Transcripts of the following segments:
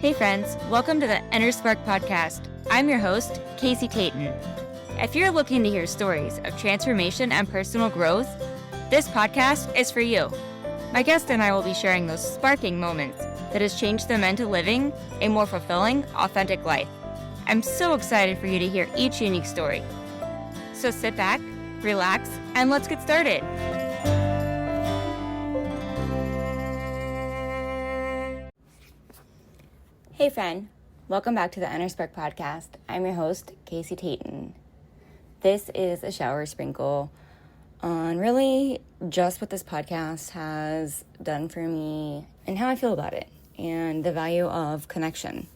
Hey friends, welcome to the Inner Spark Podcast. I'm your host, Casey Tayton. If you're looking to hear stories of transformation and personal growth, this podcast is for you. My guest and I will be sharing those sparking moments that has changed them into living a more fulfilling, authentic life. I'm so excited for you to hear each unique story. So sit back, relax, and let's get started. Hey friend, welcome back to the Inner Spark Podcast. I'm your host, Casey Tayton. This is a shower sprinkle on really just what this podcast has done for me and how I feel about it and the value of connection.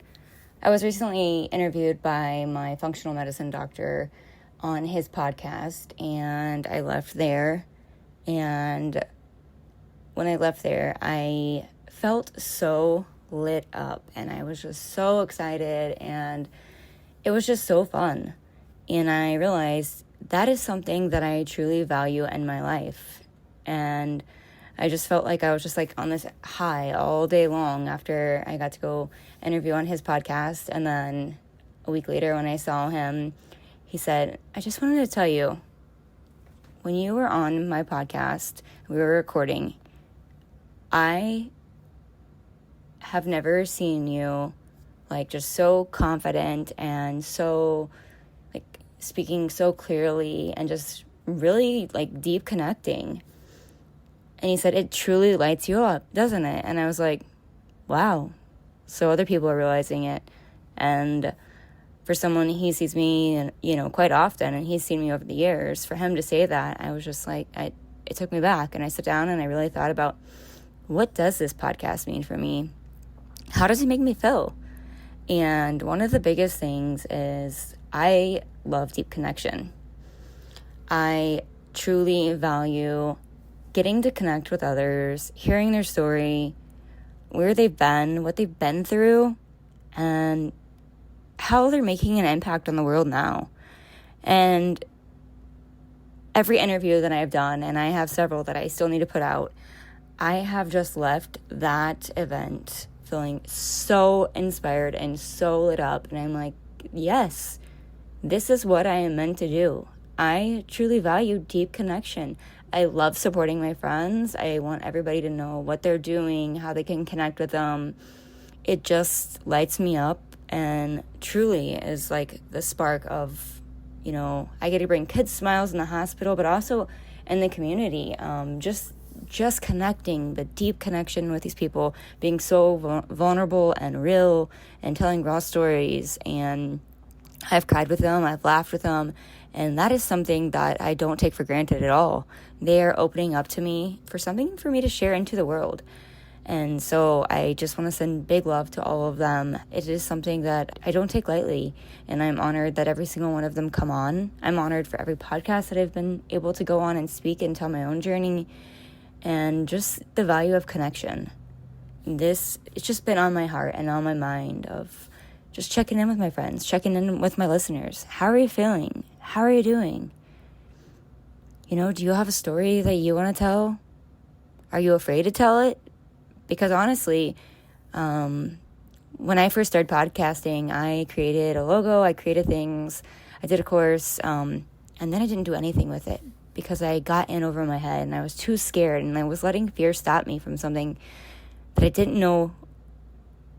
I was recently interviewed by my functional medicine doctor on his podcast, and I left there. And when I left there, I felt so lit up, and I was just so excited, and it was just so fun. And I realized that is something that I truly value in my life. And I just felt like I was just like on this high all day long after I got to go interview on his podcast. And then a week later when I saw him, he said, "I just wanted to tell you, when you were on my podcast, we were recording, I have never seen you like just so confident and so like speaking so clearly and just really like deep connecting." And he said, "It truly lights you up, doesn't it?" And I was like, wow. So other people are realizing it. And for someone, he sees me, quite often, and he's seen me over the years. For him to say that, I was just like, it took me back. And I sat down and I really thought about, what does this podcast mean for me? How does it make me feel? And one of the biggest things is I love deep connection. I truly value getting to connect with others, hearing their story, where they've been, what they've been through, and how they're making an impact on the world now. And every interview that I've done, and I have several that I still need to put out, I have just left that event feeling so inspired and so lit up. And I'm like, yes, this is what I am meant to do. I truly value deep connection. I love supporting my friends. I want everybody to know what they're doing, how they can connect with them. It just lights me up and truly is like the spark of, I get to bring kids smiles in the hospital, but also in the community. Just connecting, the deep connection with these people, being so vulnerable and real and telling raw stories. And I've cried with them, I've laughed with them, and that is something that I don't take for granted at all. They are opening up to me for something for me to share into the world. And so I just want to send big love to all of them. It is something that I don't take lightly, and I'm honored that every single one of them come on. I'm honored for every podcast that I've been able to go on and speak and tell my own journey. And just the value of connection. It's just been on my heart and on my mind of just checking in with my friends, checking in with my listeners. How are you feeling? How are you doing? Do you have a story that you want to tell? Are you afraid to tell it? Because honestly, when I first started podcasting, I created a logo, I created things, I did a course, and then I didn't do anything with it. Because I got in over my head and I was too scared, and I was letting fear stop me from something that I didn't know.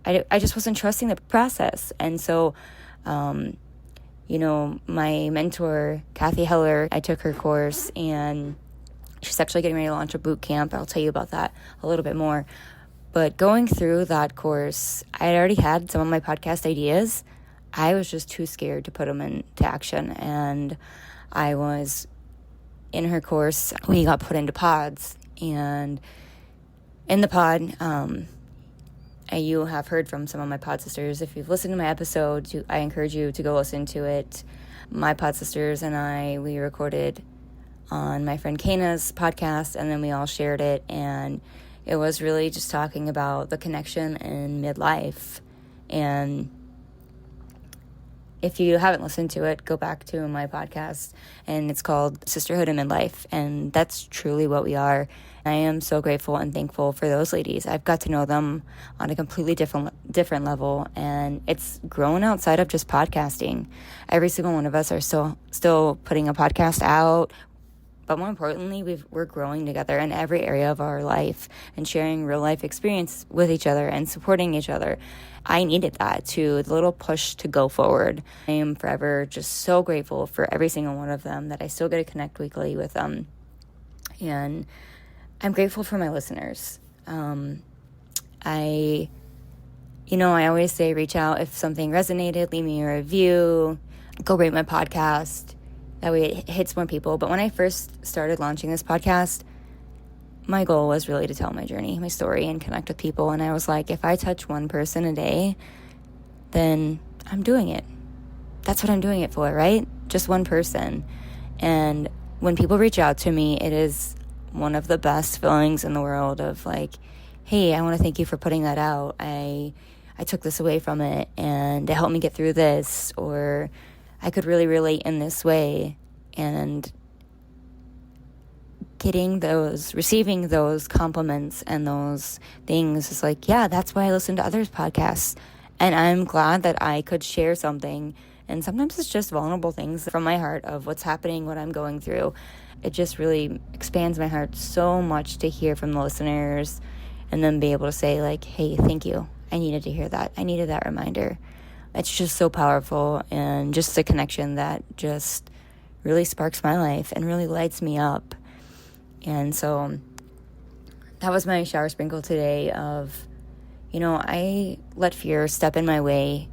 I just wasn't trusting the process. And so, my mentor, Kathy Heller, I took her course, and she's actually getting ready to launch a boot camp. I'll tell you about that a little bit more. But going through that course, I had already had some of my podcast ideas. I was just too scared to put them into action. And I was in her course, we got put into pods, and in the pod, you have heard from some of my pod sisters. If you've listened to my episode, I encourage you to go listen to it. My pod sisters and we recorded on my friend Kana's podcast, and then we all shared it, and it was really just talking about the connection in midlife. And if you haven't listened to it, go back to my podcast, and it's called Sisterhood in Midlife, and that's truly what we are. I am so grateful and thankful for those ladies. I've got to know them on a completely different different level, and it's grown outside of just podcasting. Every single one of us are still putting a podcast out, but more importantly, we're growing together in every area of our life and sharing real life experience with each other and supporting each other. I needed that too, the little push to go forward. I am forever just so grateful for every single one of them, that I still get to connect weekly with them. And I'm grateful for my listeners. I always say reach out if something resonated, leave me a review, go rate my podcast. That way it hits more people. But when I first started launching this podcast, my goal was really to tell my journey, my story, and connect with people. And I was like, if I touch one person a day, then I'm doing it. That's what I'm doing it for, right? Just one person. And when people reach out to me, it is one of the best feelings in the world of like, hey, I want to thank you for putting that out. I took this away from it and it helped me get through this, or I could really relate in this way. And receiving those compliments and those things is like, yeah, that's why I listen to others' podcasts. And I'm glad that I could share something. And sometimes it's just vulnerable things from my heart of what's happening, what I'm going through. It just really expands my heart so much to hear from the listeners and then be able to say like, hey, thank you. I needed to hear that. I needed that reminder. It's just so powerful, and just a connection that just really sparks my life and really lights me up. And so that was my shower sprinkle today of, I let fear step in my way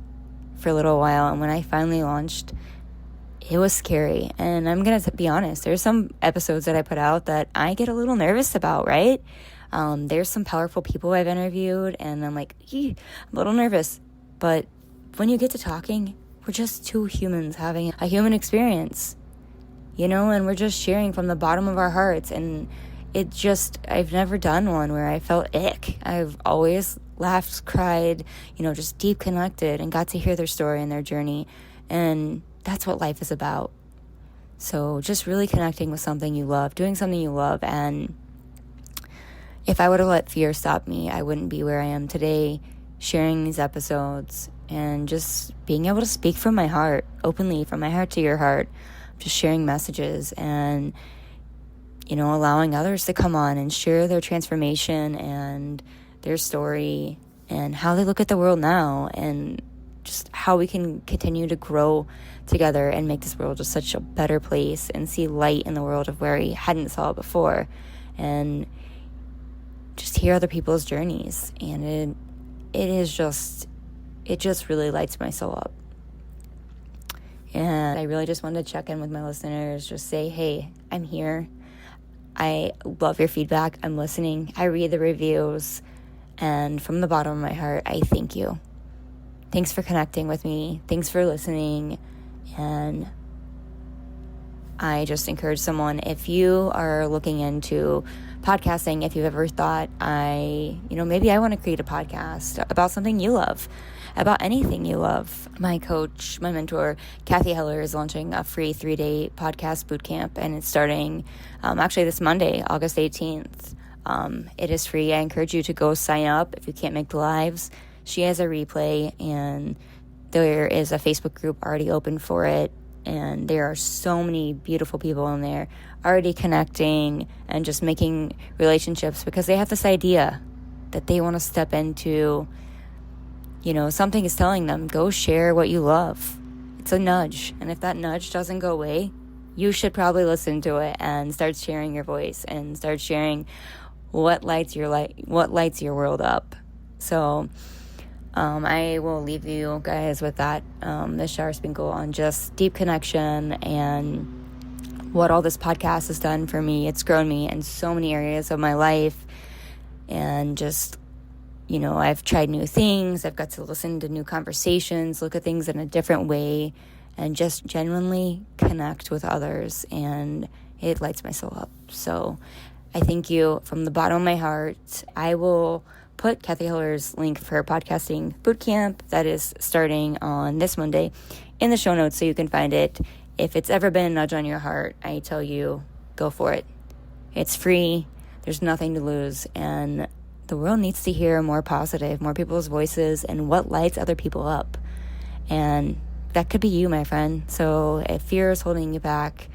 for a little while. And when I finally launched, it was scary. And I'm going to be honest, there's some episodes that I put out that I get a little nervous about, right? There's some powerful people I've interviewed, and I'm like, I'm a little nervous. But when you get to talking, we're just two humans having a human experience, and we're just sharing from the bottom of our hearts. And I've never done one where I felt ick. I've always laughed, cried, just deep connected and got to hear their story and their journey. And that's what life is about. So just really connecting with something you love, doing something you love. And if I would have let fear stop me, I wouldn't be where I am today, sharing these episodes and just being able to speak from my heart, openly, from my heart to your heart, just sharing messages and, allowing others to come on and share their transformation and their story and how they look at the world now, and just how we can continue to grow together and make this world just such a better place and see light in the world of where we hadn't saw it before, and just hear other people's journeys. And it just really lights my soul up. And I really just wanted to check in with my listeners, just say, hey, I'm here. I love your feedback. I'm listening. I read the reviews. And from the bottom of my heart, I thank you. Thanks for connecting with me. Thanks for listening. And I just encourage someone, if you are looking into podcasting, if you've ever thought maybe I want to create a podcast about something you love, about anything you love. My coach, my mentor, Kathy Heller, is launching a free 3-day podcast bootcamp, and it's starting actually this Monday, August 18th. It is free. I encourage you to go sign up if you can't make the lives. She has a replay, and there is a Facebook group already open for it. And there are so many beautiful people in there already connecting and just making relationships because they have this idea that they want to step into. Something is telling them, go share what you love. It's a nudge. And if that nudge doesn't go away, you should probably listen to it and start sharing your voice and start sharing what lights your world up. So I will leave you guys with that, this shower sprinkle on just deep connection and what all this podcast has done for me. It's grown me in so many areas of my life, and just, I've tried new things. I've got to listen to new conversations, look at things in a different way, and just genuinely connect with others, and it lights my soul up. So I thank you from the bottom of my heart. I will put Kathy Heller's link for her podcasting bootcamp that is starting on this Monday in the show notes so you can find it. If it's ever been a nudge on your heart, I tell you, go for it. It's free. There's nothing to lose. And the world needs to hear more positive, more people's voices and what lights other people up. And that could be you, my friend. So if fear is holding you back,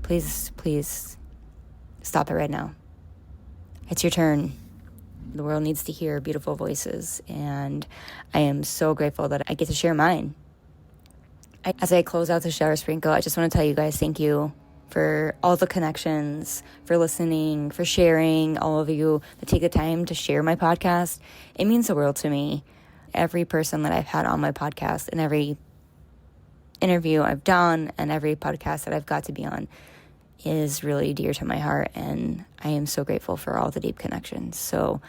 please stop it right now. It's your turn. The world needs to hear beautiful voices, and I am so grateful that I get to share mine. As I close out the shower sprinkle, I just want to tell you guys thank you for all the connections, for listening, for sharing, all of you that take the time to share my podcast. It means the world to me. Every person that I've had on my podcast and every interview I've done and every podcast that I've got to be on is really dear to my heart, and I am so grateful for all the deep connections. So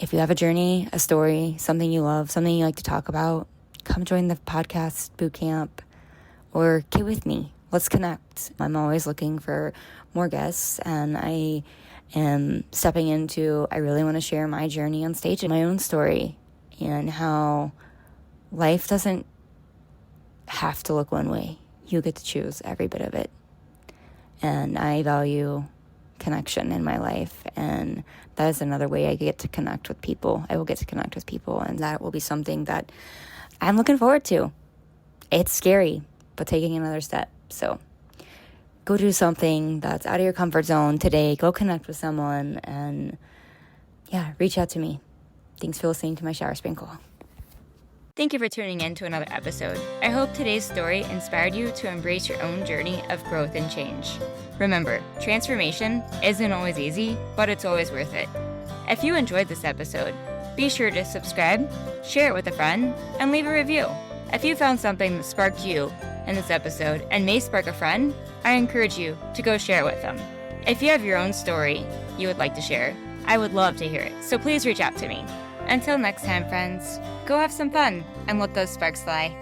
if you have a journey, a story, something you love, something you like to talk about, come join the podcast boot camp or get with me. Let's connect. I'm always looking for more guests, and I am stepping into, I really want to share my journey on stage and my own story and how life doesn't have to look one way. You get to choose every bit of it. And I value connection in my life, and that is another way I get to connect with people. I will get to connect with people, and that will be something that I'm looking forward to. It's scary, but taking another step. So go do something that's out of your comfort zone today. Go connect with someone, and reach out to me. Thanks for listening to my shower sprinkle. Thank you for tuning in to another episode. I hope today's story inspired you to embrace your own journey of growth and change. Remember, transformation isn't always easy, but it's always worth it. If you enjoyed this episode, be sure to subscribe, share it with a friend, and leave a review. If you found something that sparked you in this episode and may spark a friend, I encourage you to go share it with them. If you have your own story you would like to share, I would love to hear it, so please reach out to me. Until next time, friends, go have some fun and let those sparks fly.